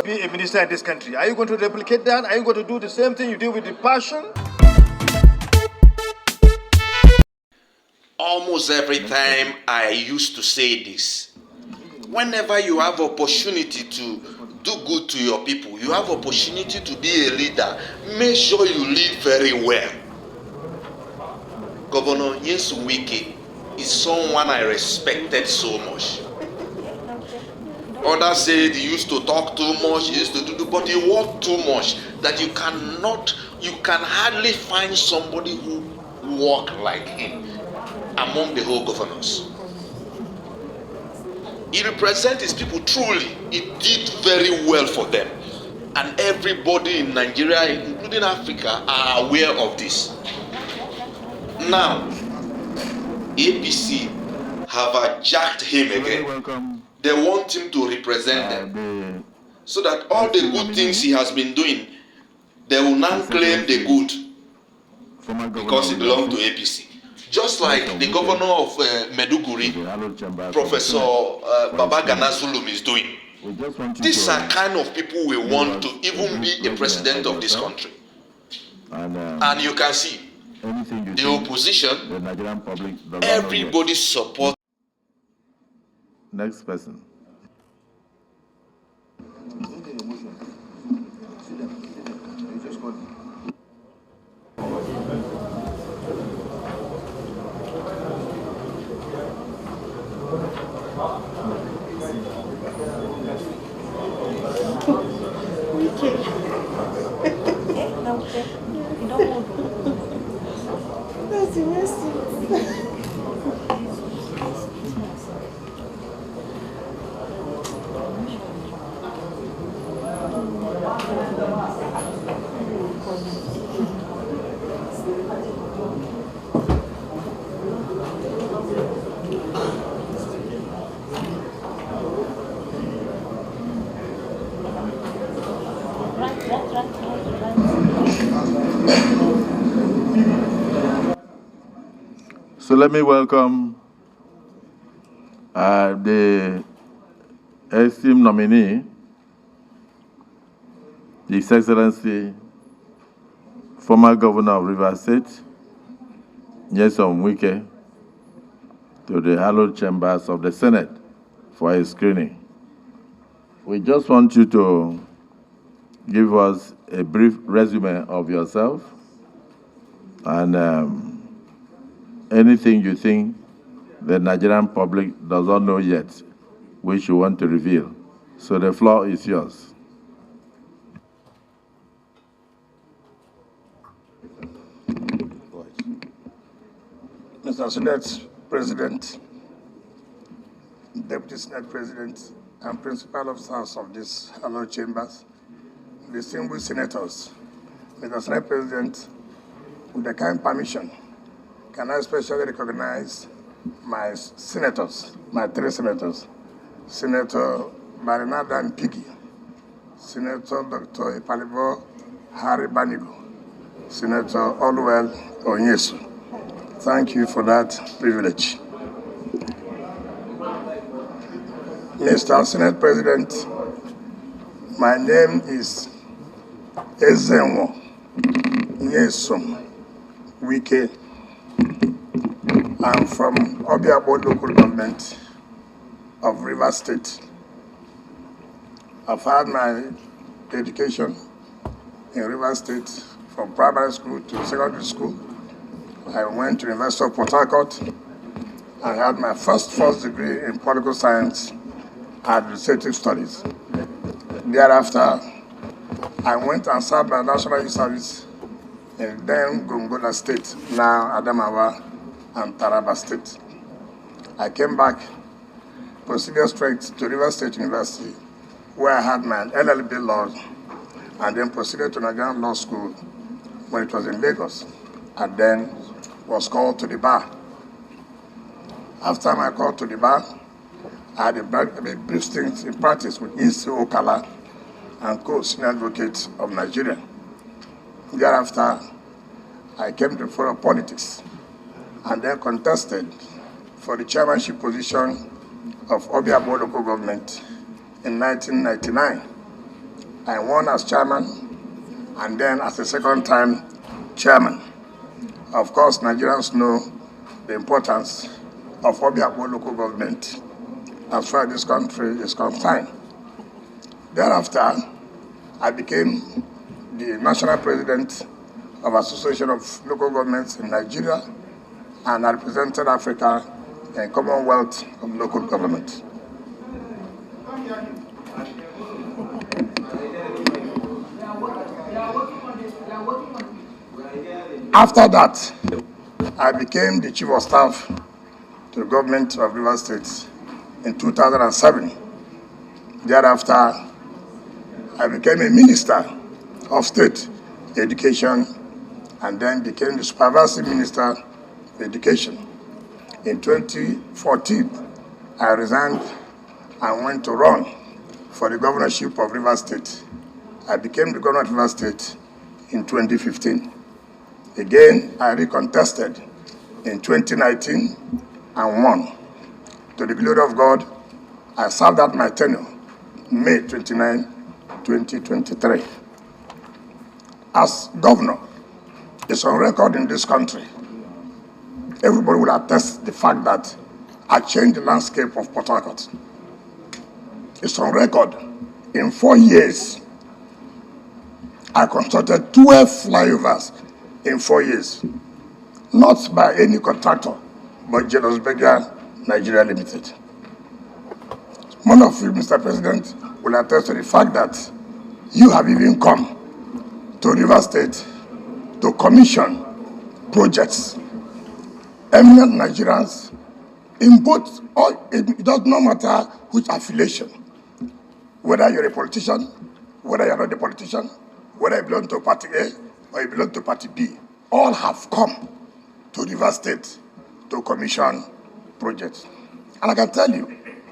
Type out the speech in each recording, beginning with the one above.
Be a minister in this country. Are you going to replicate that? Are you going to do the same thing you did with the passion? Almost every time I used to say this. Whenever you have opportunity to do good to your people, you have opportunity to be a leader, make sure you lead very well. Governor Wike is someone I respected so much. Others said he used to talk too much, he used to do, but he worked too much that you can hardly find somebody who worked like him among the whole governors. He represents his people truly. He did very well for them. And everybody in Nigeria, including Africa, are aware of this. Now, APC have hijacked him again. They want him to represent them. So that all the good things he has been doing, they will now claim the good because he belongs to APC. Just like the governor of Meduguri, Professor Babagana Zulum is doing. These are kind of people we want to even be a president of this country. And you can see, the opposition, everybody supports. Next person. So let me welcome the esteemed nominee, His Excellency, former Governor of Rivers State, Nyesom Wike, to the hallowed chambers of the Senate for a screening. We just want you to give us a brief resume of yourself and anything you think the Nigerian public does not know yet, which you want to reveal. So the floor is yours. Mr. Senate President, Deputy Senate President, and Principal Officers of these hallowed chambers, distinguished senators, Mr. Senate President, with the kind permission, can I especially recognize my senators, my three senators, Senator Barinadan Piggy, Senator Dr. Ipalibo Harry Banigo, Senator Olwell Onyesu. Thank you for that privilege. Mr. Senate President, my name is Ezenwo Nyesom Wike. I'm from Obiabo local government of Rivers State. I've had my education in Rivers State from primary school to secondary school. I went to the University of Port Harcourt and had my first degree in political science and administrative studies. Thereafter, I went and served my National Youth Service in then Gongola State, now Adamawa and Taraba State. I came back, proceeded straight to Rivers State University, where I had my LLB law, and then proceeded to Nigerian Law School when it was in Lagos, and then was called to the bar. After my call to the bar, I had a brief stint in practice with E.C. Okala and co-senior advocate of Nigeria. Thereafter, I came to further politics and then contested for the chairmanship position of Obiabo local government in 1999. I won as chairman, and then as a second time chairman. Of course, Nigerians know the importance of Obiakpo local government as far as this country is concerned. Thereafter, I became the national president of Association of Local Governments in Nigeria, and I represented Africa in Commonwealth of Local Government. After that, I became the Chief of Staff to the government of Rivers State in 2007. Thereafter, I became a Minister of State Education and then became the Supervisory Minister of Education. In 2014, I resigned and went to run for the governorship of Rivers State. I became the governor of Rivers State in 2015. Again, I recontested in 2019 and won. To the glory of God, I served out my tenure May 29, 2023. As governor, it's on record in this country. Everybody will attest the fact that I changed the landscape of Port Harcourt. It's on record. In 4 years, I constructed 12 flyovers in 4 years. Not by any contractor, but Jealous Beggar Nigeria Limited. One of you, Mr. President, will attest to the fact that you have even come to Rivers State to commission projects. Eminent Nigerians in both, it does not matter which affiliation, whether you're a politician, whether you're not a politician, whether you belong to Party A or you belong to Party B, all have come to Rivers State to commission projects. And I can tell you,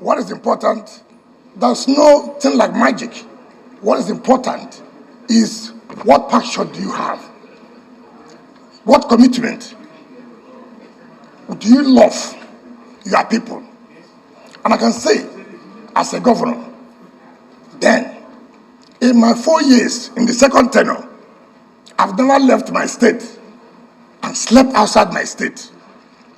what is important, there's no thing like magic. What is important is what passion do you have? What commitment do you love your people? And I can say, as a governor, then, in my 4 years, in the second tenure, I've never left my state and slept outside my state.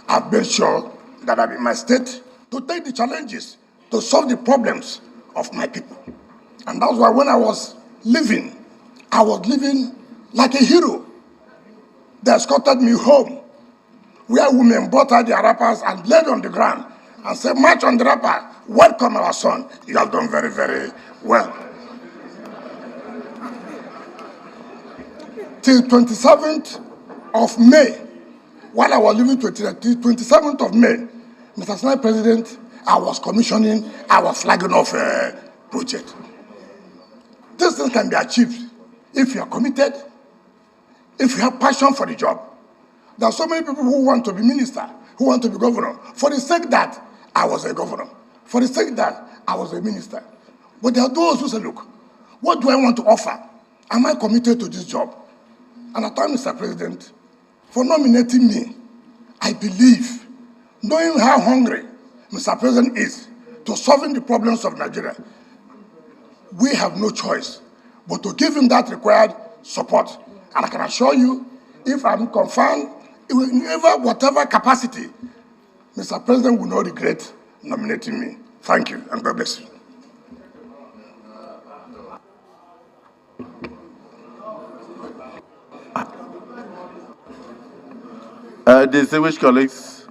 I've made sure that I'm in my state to take the challenges, to solve the problems of my people. And that's why when I was living like a hero. They escorted me home, where women brought out their wrappers and laid on the ground and said, "March on the wrapper, welcome our son. You have done very, very well." Till 27th of May, while I was living 27th of May, Mr. Senate President, I was commissioning, I was flagging off a project. This thing can be achieved if you are committed, if you have passion for the job. There are so many people who want to be minister, who want to be governor, for the sake that I was a governor, for the sake that I was a minister. But there are those who say, look, what do I want to offer? Am I committed to this job? And I thank Mr. President for nominating me. I believe, knowing how hungry Mr. President is to solving the problems of Nigeria, we have no choice but to give him that required support. And I can assure you, if I'm confirmed, in whatever capacity, Mr. President will not regret nominating me. Thank you, and God bless you. Distinguished colleagues,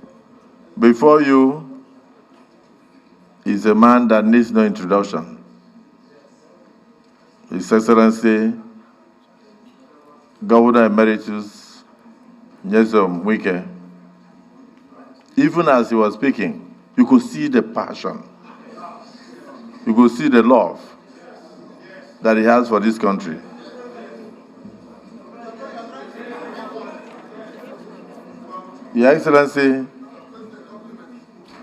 before you is a man that needs no introduction. His Excellency, Governor Emeritus Nyesom Wike. Even as he was speaking, you could see the passion. You could see the love that he has for this country. Your Excellency,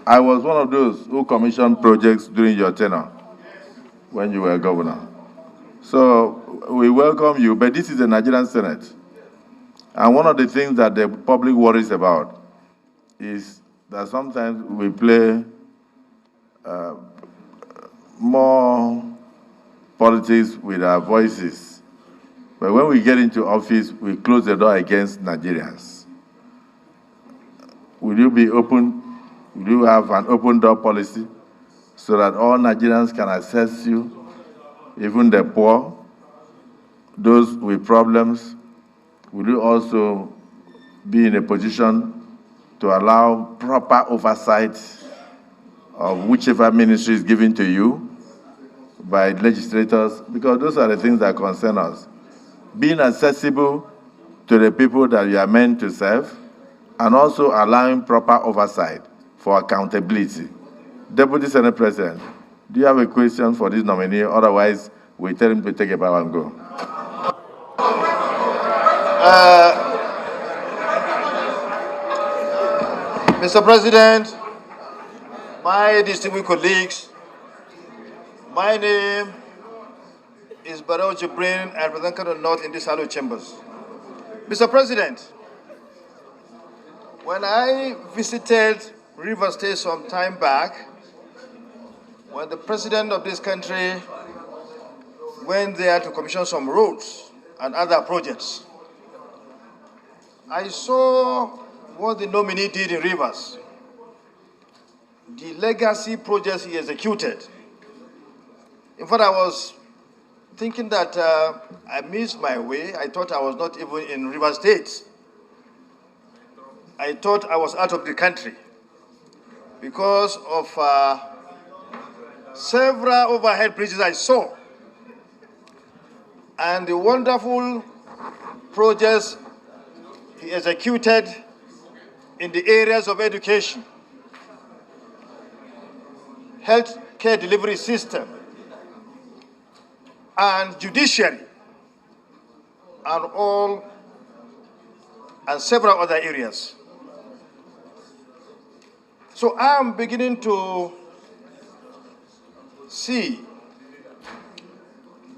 I was one of those who commissioned projects during your tenure when you were governor. So we welcome you, but this is the Nigerian Senate. And one of the things that the public worries about is that sometimes we play more politics with our voices. But when we get into office, we close the door against Nigerians. Will you be open? Will you have an open door policy so that all Nigerians can access you, even the poor, those with problems? Will you also be in a position to allow proper oversight of whichever ministry is given to you by legislators? Because those are the things that concern us. Being accessible to the people that you are meant to serve, and also allowing proper oversight for accountability. Deputy Senate President, do you have a question for this nominee? Otherwise, we tell him to take a bow and go. Mr. President, my distinguished colleagues, my name is Barrow Jibrin, I represent Kano North in this hallowed chambers. Mr. President, when I visited River State some time back, when the president of this country went there to commission some roads and other projects, I saw what the nominee did in Rivers, the legacy projects he executed. In fact, I was thinking that I missed my way. I thought I was not even in Rivers State. I thought I was out of the country because of several overhead bridges I saw and the wonderful projects he executed in the areas of education, health care delivery system, and judiciary, and several other areas. So I'm beginning to see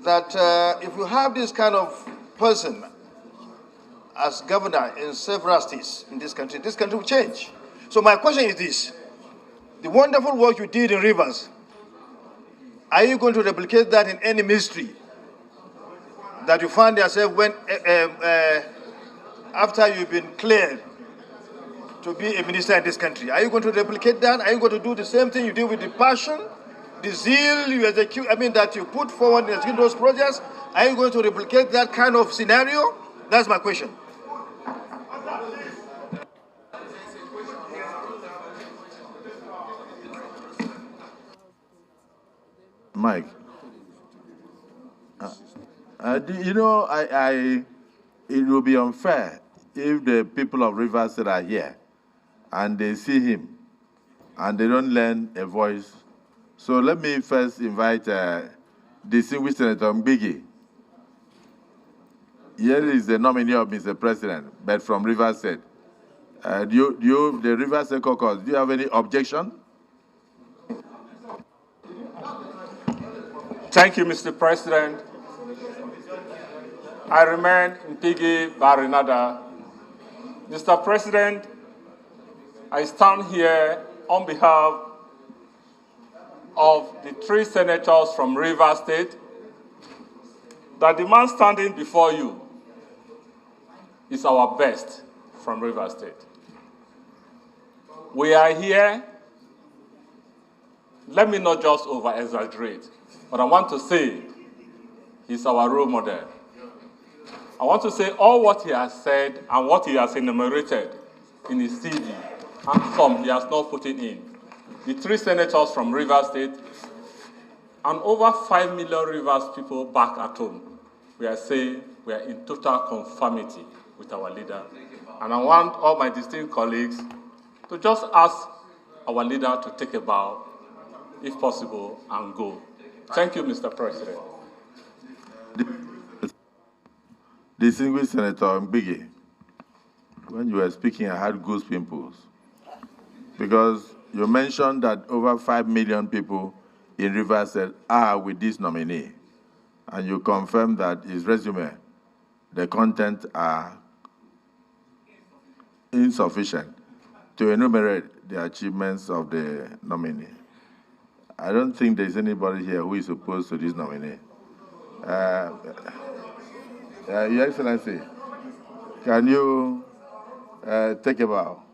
that if you have this kind of person as governor in several states in this country will change. So my question is this: the wonderful work you did in Rivers, are you going to replicate that in any ministry that you find yourself when, after you've been cleared to be a minister in this country? Are you going to replicate that? Are you going to do the same thing you did with the passion, the zeal you execute, that you put forward in executing those projects? Are you going to replicate that kind of scenario? That's my question. Mike, it will be unfair if the people of Rivers State are here and they see him and they don't lend a voice. So let me first invite distinguished Senator Mbigi. Here is the nominee of Mr. President, but from Rivers State. The Rivers State caucus, do you have any objection? Thank you, Mr. President. I remain Mpigi Barinada. Mr. President, I stand here on behalf of the 3 senators from Rivers State that the man standing before you is our best from Rivers State. We are here, let me not just over-exaggerate, but I want to say he's our role model. I want to say all what he has said and what he has enumerated in his CV, and some he has not put it in. The 3 senators from Rivers State and over 5 million Rivers people back at home, we are saying we are in total conformity with our leader. And I want all my distinguished colleagues to just ask our leader to take a bow, if possible, and go. Thank you, Mr. President. Distinguished Senator Mbigi, when you were speaking, I had goose pimples because you mentioned that over 5 million people in Rivers State are with this nominee, and you confirmed that his resume, the content are insufficient to enumerate the achievements of the nominee. I don't think there's anybody here who is opposed to this nominee. Your Excellency, can you take a bow?